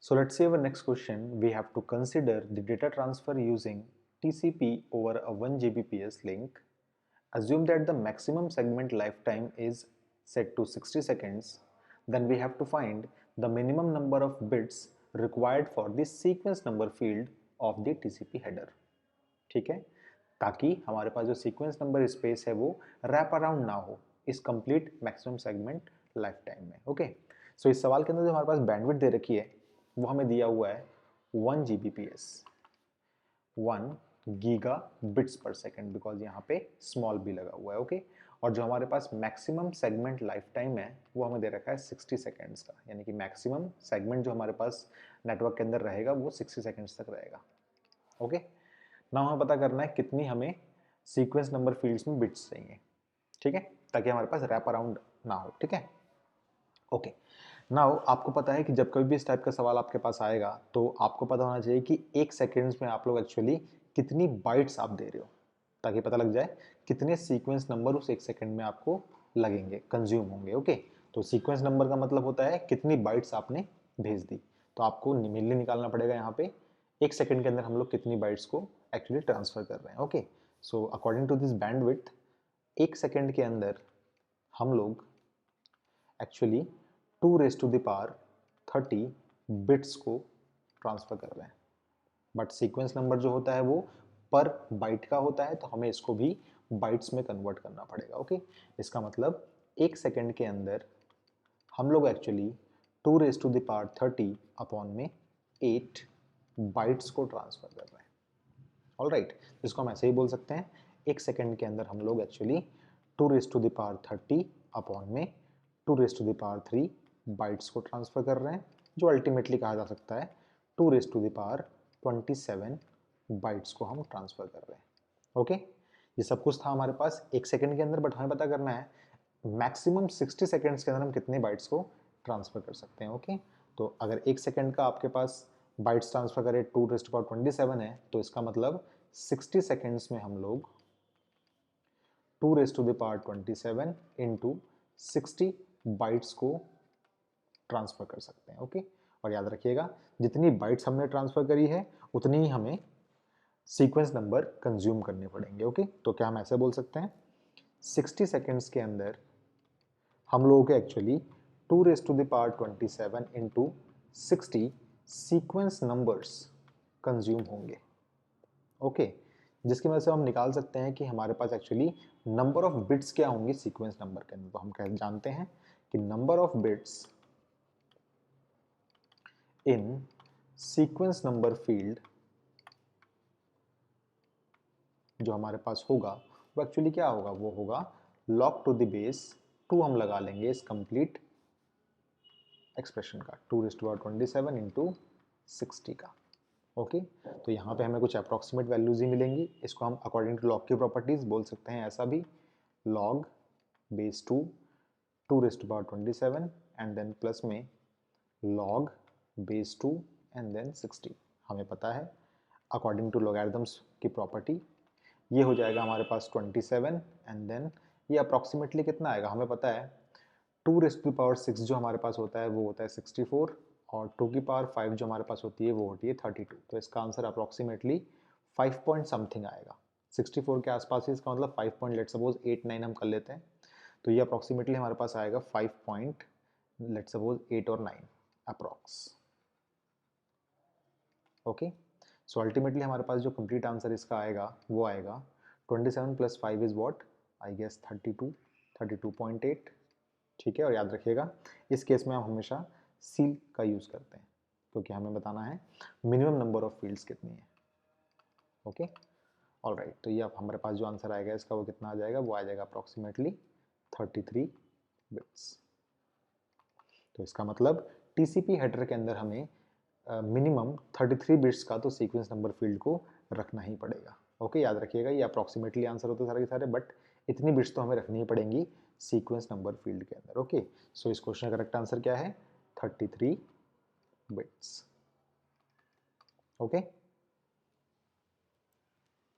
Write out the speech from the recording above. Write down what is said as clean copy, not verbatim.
So let's see our next question. We have to consider the data transfer using TCP over a 1 Gbps link. Assume that the maximum segment lifetime is set to 60 seconds. Then we have to find the minimum number of bits required for the sequence number field of the TCP header. ठीक है, ताकि हमारे पास जो sequence number space है वो wrap around ना हो इस complete maximum segment life time में. ओके, सो इस सवाल के अंदर जो हमारे पास बैंडविड्थ दे रखी है वो हमें दिया हुआ है 1 Gbps, 1 गीगा बिट्स पर सेकेंड, बिकॉज यहाँ पे स्मॉल बी लगा हुआ है. ओके, और जो हमारे पास मैक्सिमम सेगमेंट लाइफ टाइम है वो हमें दे रखा है 60 सेकेंड्स का, यानी कि मैक्सिमम सेगमेंट जो हमारे पास नेटवर्क के अंदर रहेगा वो 60 सेकेंड्स तक रहेगा. ओके, ना हमें पता करना है कितनी हमें सीक्वेंस नंबर फील्ड्स में बिट्स चाहिए. ठीक है, ताकि हमारे पास रैप अराउंड ना हो. ठीक है, ओके. नाउ आपको पता है कि जब कभी भी इस टाइप का सवाल आपके पास आएगा तो आपको पता होना चाहिए कि एक सेकेंड्स में आप लोग एक्चुअली कितनी बाइट्स आप दे रहे हो, ताकि पता लग जाए कितने सीक्वेंस नंबर उस एक सेकेंड में आपको लगेंगे, कंज्यूम होंगे. ओके, तो सीक्वेंस नंबर का मतलब होता है कितनी बाइट्स आपने भेज दी. तो आपको मेनली निकालना पड़ेगा यहाँ पे एक सेकेंड के अंदर हम लोग कितनी बाइट्स को एक्चुअली ट्रांसफर कर रहे हैं. Okay, so according to this bandwidth एक सेकेंड के अंदर हम लोग एक्चुअली 2⁻30 बिट्स को ट्रांसफर कर रहे हैं. बट सीक्वेंस नंबर जो होता है वो पर बाइट का होता है, तो हमें इसको भी बाइट्स में कन्वर्ट करना पड़ेगा. ओके, इसका मतलब एक सेकेंड के अंदर हम लोग एक्चुअली 2⁻30 अपॉन में 8 बाइट्स को ट्रांसफर कर रहे हैं. ऑल राइट, जिसको हम ऐसे ही बोल सकते हैं एक सेकेंड के अंदर हम लोग एक्चुअली 2⁻30 अपॉन में 2⁻3 बाइट्स को ट्रांसफर कर रहे हैं, जो अल्टीमेटली कहा जा सकता है 2⁻27 बाइट्स को हम ट्रांसफर कर रहे हैं. ओके, ये सब कुछ था हमारे पास एक सेकेंड के अंदर, बट हमें पता करना है मैक्सिमम 60 सेकेंड्स के अंदर हम कितने बाइट्स को ट्रांसफर कर सकते हैं. ओके, तो अगर एक सेकेंड का आपके पास बाइट्स ट्रांसफर करें 2⁻27 है, तो इसका मतलब 60 सेकेंड्स में हम लोग 2⁻27 इंटू 60 बाइट्स को ट्रांसफर कर सकते हैं. ओके, और याद रखिएगा जितनी बाइट्स हमने ट्रांसफर करी है उतनी ही हमें सीक्वेंस नंबर कंज्यूम करने पड़ेंगे. ओके, तो क्या हम ऐसे बोल सकते हैं 60 सेकेंड्स के अंदर हम लोगों के actually 2⁻27 into 60 sequence numbers consume होंगे. ओके, जिसकी वजह से हम निकाल सकते हैं कि हमारे पास एक्चुअली नंबर ऑफ बिट्स क्या होंगे सीक्वेंस नंबर के अंदर. तो हम कह जानते हैं कि number of bits in sequence number field जो हमारे पास होगा वो एक्चुअली क्या होगा, वो होगा log टू द बेस 2 हम लगा लेंगे इस कंप्लीट एक्सप्रेशन का 2⁻27 इंटू 60 का. ओके, तो यहाँ पे हमें कुछ अप्रॉक्सीमेट वैल्यूज ही मिलेंगी. इसको हम अकॉर्डिंग टू लॉग की प्रॉपर्टीज बोल सकते हैं ऐसा भी, log base 2 2⁻27 and then plus में log बेस 2 एंड देन 60. हमें पता है अकॉर्डिंग टू लॉगरिथम्स की प्रॉपर्टी ये हो जाएगा हमारे पास 27 एंड देन ये अप्रॉक्सीमेटली कितना आएगा हमें पता है 2⁻6 जो हमारे पास होता है वो होता है 64 और 2⁵ जो हमारे पास होती है वो होती है 32. तो इसका आंसर अप्रॉक्सीमेटली 5 पॉइंट समथिंग आएगा. 64 के आसपास ही, इसका मतलब 5 पॉइंट लेट सपोज 8 9 हम कर लेते हैं, तो ये अप्रॉक्सीमेटली हमारे पास आएगा 5 पॉइंट लेट सपोज 8 और 9 अप्रॉक्स. ओके, सो अल्टीमेटली हमारे पास जो कंप्लीट आंसर इसका आएगा वो आएगा 27 + 5 इज व्हाट, आई गेस 32.8. ठीक है, और याद रखिएगा इस केस में हम हमेशा सील का यूज़ करते हैं क्योंकि हमें बताना है मिनिमम नंबर ऑफ फील्ड्स कितनी है. ओके, ऑल राइट, तो ये अब हमारे पास जो आंसर आएगा इसका वो कितना आ जाएगा, वो आ जाएगा अप्रॉक्सीमेटली 33 बिट्स. तो इसका मतलब टीसीपी हेडर के अंदर हमें मिनिमम 33 बिट्स का तो सीक्वेंस नंबर फील्ड को रखना ही पड़ेगा. ओके, याद रखिएगा ये अप्रॉक्सीमेटली आंसर होते सारे के सारे, बट इतनी बिट्स तो हमें रखनी ही पड़ेंगी सीक्वेंस नंबर फील्ड के अंदर. ओके, सो इस क्वेश्चन का करेक्ट आंसर क्या है 33 बिट्स. ओके.